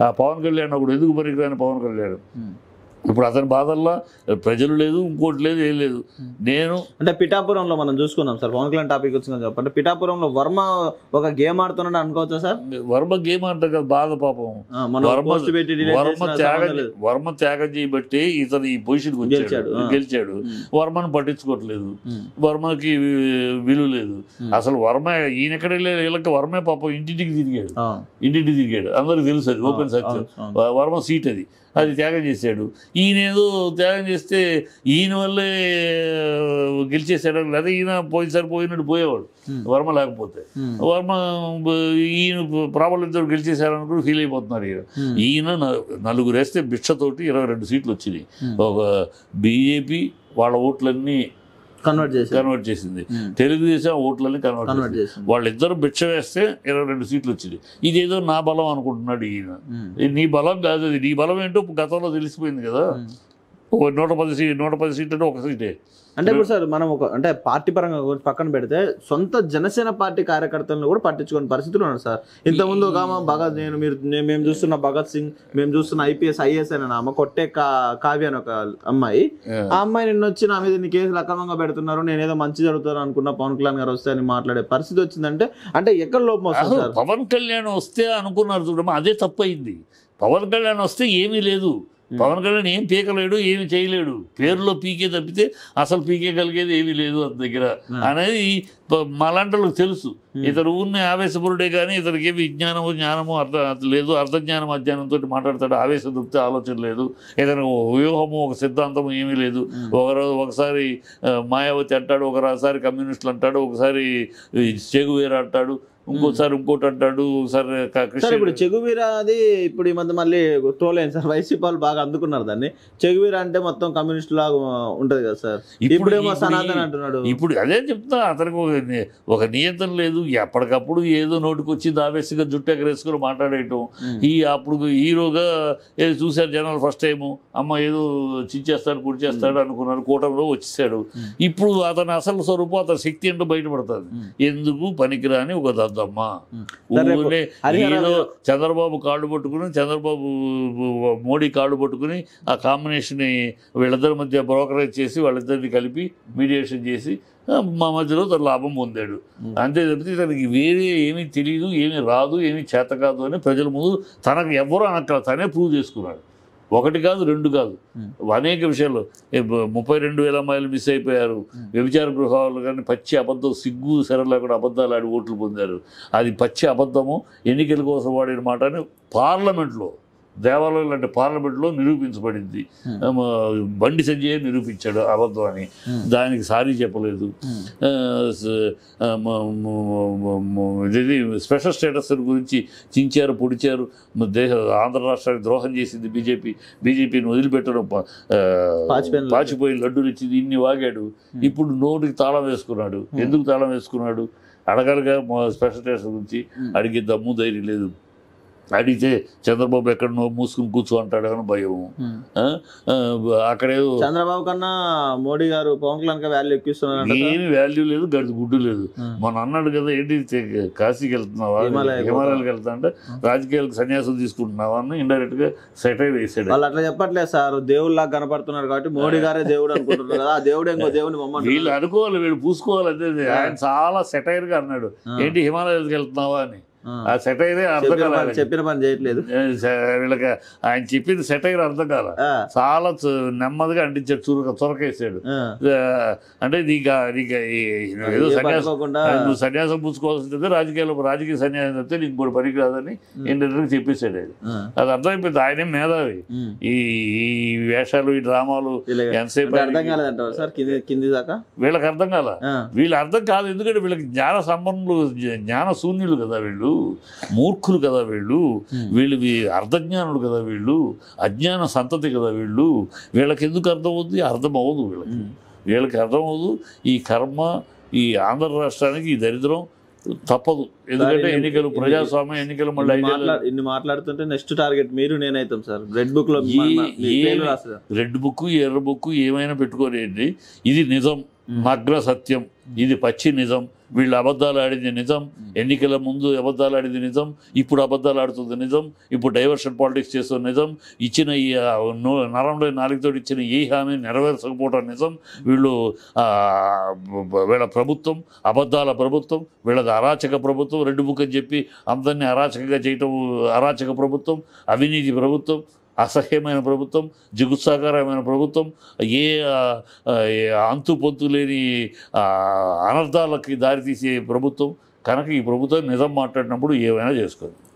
ఆ పవన్ కళ్యాణ్ ఒకడు ఎందుకు పనికిరాని పవన్ కళ్యాణ్ ఇప్పుడు అతని బాధల్లో ప్రజలు లేదు, ఇంకోటి లేదు, ఏం లేదు. నేను అంటే పిఠాపురంలో మనం చూసుకున్నాం సార్, పవన్ కళ్యాణ్ టాపిక్ వచ్చిందని చెప్పండి. పిఠాపురంలో వర్మ ఒక గేమ్ ఆడుతున్నాడు అనుకోవచ్చా సార్? వర్మ గేమ్ ఆడతాడు కదా, బాధ పాపం. వర్మ త్యాగం చేయబట్టి ఇతను ఈ పొజిషన్ గెలిచాడు. వర్మను పట్టించుకోవట్లేదు, వర్మకి విలువ లేదు అసలు. వర్మ ఈయనెక్కడ వీళ్ళకి వర్మే పాపం ఇంటింటికి తిరిగాడు, అందరికి తెలుసు, అది ఓపెన్ సత్యం. వర్మ సీట్ అది త్యాగం చేశాడు. ఈయనేదో త్యాగం చేస్తే ఈయన వల్లే గెలిచేసాడు, లేదా ఈయన పోయినసారి పోయినట్టు పోయేవాడు వర్మ లేకపోతే. వర్మ ఈయన ప్రాబల్యంతో గెలిచేశారని ఫీల్ అయిపోతున్నారు. ఈయన నలుగురు వేస్తే భిక్షతోటి 22 సీట్లు వచ్చినాయి. ఒక బీజేపీ వాళ్ళ ఓట్లన్నీ కన్వర్ట్ చేసింది, తెలుగుదేశం ఓట్లని కన్వర్ట్ చేసింది. వాళ్ళిద్దరు భిక్ష వేస్తే 22 సీట్లు వచ్చింది. ఇదేదో నా బలం అనుకుంటున్నాడు ఈయన. నీ బలం కాదు, అది నీ బలం ఏంటో గతంలో తెలిసిపోయింది కదా. 110 సీట్లు అంటే ఒక సీటే. అంటే ఇప్పుడు సార్ మనం అంటే పార్టీ పరంగా పక్కన పెడితే సొంత జనసేన పార్టీ కార్యకర్తలను కూడా పట్టించుకునే పరిస్థితులు ఉన్నారు సార్. ఇంతకుముందు ఒక భగత్ మేము చూస్తున్న భగత్ సింగ్, మేము చూస్తున్న IPS అయిన ఆమె కొట్టే కావ్య అని ఒక అమ్మాయి, ఆ అమ్మాయి నిన్న వచ్చి నా మీద కేసులు అక్రమంగా పెడుతున్నారు, నేనేదో మంచి జరుగుతాను అనుకున్నా, పవన్ కళ్యాణ్ గారు వస్తే అని మాట్లాడే పరిస్థితి వచ్చిందంటే అంటే ఎక్కడ లోపం వస్తుంది సార్? పవన్ కళ్యాణ్ వస్తే అనుకున్నారు చూడమ్మా, అదే తప్పయింది. పవన్ కళ్యాణ్ వస్తే ఏమీ లేదు, పవన్ కళ్యాణ్ ఏం పీకలేడు, ఏమి చేయలేడు, పేరులో పీకే తప్పితే అసలు పీకేయగలిగేది ఏమీ లేదు అతని దగ్గర అనేది మాలాంటి తెలుసు. ఇతను ఊరిని ఆవేశపరుడే కానీ ఇతనికి ఏమి జ్ఞానము అర్థం లేదు, అర్ధజ్ఞానం అజ్ఞానంతో మాట్లాడతాడు. ఆవేశం తప్పితే ఆలోచన లేదు, ఏదైనా వ్యూహము ఒక సిద్ధాంతము ఏమీ లేదు. ఒకసారి మాయావతి అంటాడు, ఒకసారి కమ్యూనిస్టులు అంటాడు, ఒకసారి చెగువేరా అంటాడు, ఇంకోసారి ఇంకోటి అంటాడు, ఒకసారి ఇప్పుడు చెగువీరా అది ఇప్పుడు ఈ మధ్య మళ్ళీ ట్రోల్ అయింది సార్. వైసీపీ వాళ్ళు బాగా అందుకున్నారు దాన్ని. చెగువీరా అంటే మొత్తం కమ్యూనిస్ట్ లాగా ఉంటది కదా సార్. ఇప్పుడేమో సనాతన్ అంటున్నాడు. ఇప్పుడు అదే చెప్తా, అతనికి ఒక నియంత్రణ లేదు. ఎప్పటికప్పుడు ఏదో నోటికి వచ్చి ఆవేశంగా జుట్టు ఎగరేసుకుని మాట్లాడేయటం. అప్పుడు హీరోగా ఏదో చూశారు జనాలు ఫస్ట్ టైము, అమ్మ ఏదో చించేస్తాడు పొడి చేస్తాడు అనుకున్నారు, కూటమిలో వచ్చేసాడు. ఇప్పుడు అతని అసలు స్వరూపం, అతని శక్తి ఏంటో బయటపడుతుంది. ఎందుకు పనికిరాని ఒక దద్దమ్మా ఊరినే ఏదో చంద్రబాబు కాళ్ళు పట్టుకుని, చంద్రబాబు మోడీ కాళ్ళు పట్టుకుని ఆ కాంబినేషన్ వీళ్ళిద్దరి మధ్య బ్రోకరేజ్ చేసి వాళ్ళిద్దరిని కలిపి మీడియేషన్ చేసి మా మధ్యలో తన లాభం పొందాడు. అంతే తప్పితే తనకి వేరే ఏమీ తెలియదు, ఏమీ రాదు, ఏమీ చేత కాదు అని ప్రజల ముందు తనకు ఎవరూ అనక్క తనే ప్రూవ్ చేసుకున్నాడు. ఒకటి కాదు, రెండు కాదు, అనేక విషయాల్లో 32,000 అమ్మాయిలు మిస్ అయిపోయారు. వ్యభిచార గృహాలు కానీ పచ్చి అబద్ధం, సిగ్గు సెరలో కూడా అబద్ధాలు ఆడి ఓట్లు పొందారు. అది పచ్చి అబద్ధము, ఎన్నికల కోసం వాడిన మాట అని పార్లమెంట్లో, దేవాలయం లాంటి పార్లమెంట్లో నిరూపించబడింది. బండి సంజయ్ నిరూపించాడు అబద్ధం అని, దానికి సారీ చెప్పలేదు. ఇది స్పెషల్ స్టేటస్ గురించి చించారు, పొడిచారు, ఆంధ్ర రాష్ట్రానికి ద్రోహం చేసింది బీజేపీని వదిలిపెట్టడం, పాచిపోయి లడ్డూలు ఇచ్చింది, ఇన్ని వాగాడు. ఇప్పుడు నోటికి తాళం వేసుకున్నాడు. ఎందుకు తాళం వేసుకున్నాడు? అడగలుగా స్పెషల్ స్టేటస్ గురించి అడిగే దమ్ము ధైర్యం లేదు. అడిగితే చంద్రబాబు ఎక్కడనో మూసుకుని కూర్చో అంటాడు అని భయం. అక్కడే చంద్రబాబు కన్నా మోడీ గారు పవన్ కళ్యాణ్ వాల్యూ ఎక్కిస్తున్నారు. ఏమి వాల్యూ లేదు, గడిచి గుడ్డు లేదు. మన అన్నాడు కదా, ఏంటి కాశీకి వెళ్తున్నావా, హిమాలయాలకు వెళ్తా అంటే రాజకీయాలకు సన్యాసం తీసుకుంటున్నావా అని ఇండైరెక్ట్ గా సెటైర్ వేసాడు. వాళ్ళు అట్లా చెప్పట్లేదు సార్, దేవుళ్ళగా కనపడుతున్నారు కాబట్టి మోడీ గారే దేవుడు అనుకుంటున్నారు కదా, ఆ దేవుడు ఇంకో దేవుని మమ్మల్ని వీళ్ళు అనుకోవాలి, వీళ్ళు పూసుకోవాలి. అంతే. ఆయన చాలా సెటైర్ గా అన్నాడు, ఏంటి హిమాలయాలకు వెళ్తున్నావా అని. ఆ సెటైరే అర్థం కాదు, చెప్పిన పని చేయట్లేదు వీళ్ళకి. ఆయన చెప్పింది సెటైర్ అర్థం కాల, చాలా నెమ్మదిగా అంటించాడు, చొరకేసాడు. అంటే ఏదో నువ్వు సన్యాసం పుచ్చుకోవాల్సింది రాజకీయ సన్యాసం చెప్తే నీకు ఇంకోటి పనికి రాదని ఏంటంటే చెప్పేశాడు. అది అర్థమైపోయింది. ఆయనే మేధావి. ఈ వేషాలు, ఈ డ్రామాలు ఎంతసేపు అర్థం కాలేదంట సార్ కింది దాకా వీళ్ళకి అర్థం కాల. వీళ్ళు అర్థం కాదు, ఎందుకంటే వీళ్ళకి జ్ఞాన సంపన్నులు, జ్ఞాన శూన్యులు కదా వీళ్ళు, మూర్ఖులు కదా వీళ్ళు అర్ధజ్ఞానులు కదా వీళ్ళు, అజ్ఞాన సంతతి కదా వీళ్ళు. వీళ్ళకి ఎందుకు అర్థమవుతుంది? అర్థం అవ్వదు వీళ్ళకి అర్థం అవ్వదు. ఈ కర్మ, ఈ ఆంధ్ర రాష్ట్రానికి ఈ దరిద్రం తప్పదు. ఎందుకంటే ఎన్నికలు, ప్రజాస్వామ్య ఎన్నికలు. మళ్ళీ ఇన్ని మాట్లాడుతుంటే నెక్స్ట్ టార్గెట్ మీరు నేనైతాం సార్. రెడ్ బుక్ లో రెడ్ బుక్, ఎర్ర బుక్ ఏమైనా పెట్టుకోలేండి. ఇది నిజం, నగ్న సత్యం, ఇది పచ్చి నిజం. వీళ్ళు అబద్ధాలు ఆడింది నిజం, ఎన్నికల ముందు అబద్ధాలు ఆడింది నిజం, ఇప్పుడు అబద్ధాలు ఆడుతుంది నిజం, ఇప్పుడు డైవర్షన్ పాలిటిక్స్ చేస్తుంది నిజం, ఇచ్చిన ఈ నరంలో నాలుగుతో ఇచ్చిన ఏ హామీ నెరవేర్చకపోవడం నిజం, వీళ్ళ ప్రభుత్వం అబద్ధాల ప్రభుత్వం, వీళ్ళది అరాచక ప్రభుత్వం, రెడ్ బుక్ అని చెప్పి అందరినీ అరాచకంగా చేయటం అరాచక ప్రభుత్వం, అవినీతి ప్రభుత్వం, అసహ్యమైన ప్రభుత్వం, జిగుత్సాకరమైన ప్రభుత్వం, ఏ అంతు పొంతు లేని అనర్థాలకి దారితీసే ప్రభుత్వం. కనుక ఈ ప్రభుత్వం నిజం మాట్లాడినప్పుడు ఏమైనా చేసుకోదు.